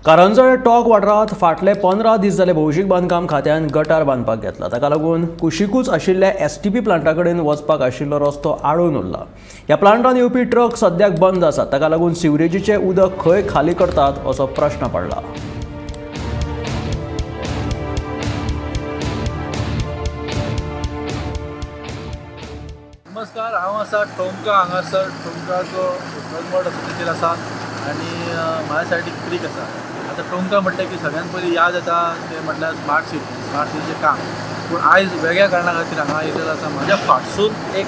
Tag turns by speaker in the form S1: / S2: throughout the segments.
S1: कारंजळे talk वाठारांत फाटले 15 दीस जाले भौशीक बांदकाम खात्यान गटार बांदपाक घेतला। ताका लागून कुशीकूच आशिल्ल्या एसटीपी प्लांटा कडेन वचपाक आशिल्लो रस्तो आडून उरला। ह्या प्लांटान येवपी ट्रक सद्याक बंद आसात। ताका लागून सिवरेजीचें उदक खंय खाली करतात असो प्रश्न पडला।
S2: नमस्कार, हांव आसा टोंका हांगासर टोंकाचो कनवर्ट आसा तेचेर आसा आनी म्हाज्या सायडीक क्रीक आसा। आतां टोंका म्हणलें की सगळ्यान पयलीं याद येता तें म्हटल्यार स्मार्ट सिटीचें काम। पूण आयज वेगळ्या कारणां खातीर हांगा आयिल्लो आसा। म्हाज्या फाटसून एक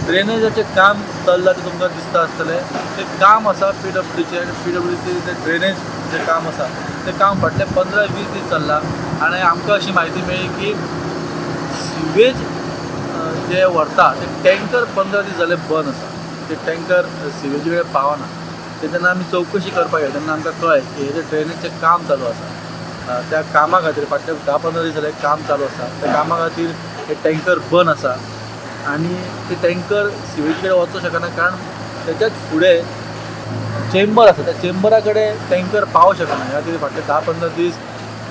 S2: ड्रेनेजाचें काम चल्लां तें तुमकां दिसता आसतलें। तें काम आसा PWDचें जें ड्रेनेज काम आसा तें काम फाटले 15-20 दीस चल्लां आनी आमकां अशी म्हायती मेळ्ळी की सिवेज जे व्हरता ते टँकर 15 दीस जाले बंद आसा। ते टँकर सिवेजी कडेन पावना। ते जेन्ना आमी चवकशी करपाक गेले तेन्ना आमकां कळ्ळें की हेजें ड्रेनेजचें काम चालू आसा। त्या कामा खातीर फाटले 10-15 दीस जाले काम चालू आसा। त्या कामा खातीर हे टँकर बंद आसा आनी ते टँकर सिवेजी कडेन वचूंक शकना कारण तेच्याच फुडें चेंबर आसा। त्या चेंबरा कडेन टँकर पावूंक शकना। ह्या खातीर फाटले 10-15 दीस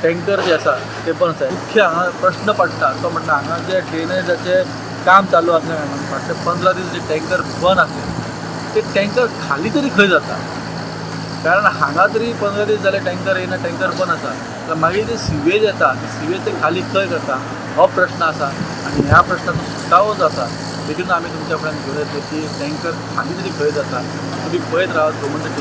S2: टँकर जे आसा ते बंद आसा। मुख्य हांगा प्रश्न पडटा तो म्हणटा हांगा जे ड्रेनेजाचें काम चालू असल्या कारणान फाटले 15 दीस जे टँकर बंद आसले ते टँकर खाली तरी खंय जाता। कारण हांगा तरी 15 दीस जाले टँकर येयना, टँकर बंद आसा। तर मागीर जे सिवेज येता ते सिवेज ते खाली खंय करता हो प्रश्न आसा आनी ह्या प्रश्नाचो सुटावो जो आसा देखून आमी तुमच्या फुड्यान घेवन येतले की टँकर खाली तरी खंय जाता। तुमी पळयत रावात गोमंतक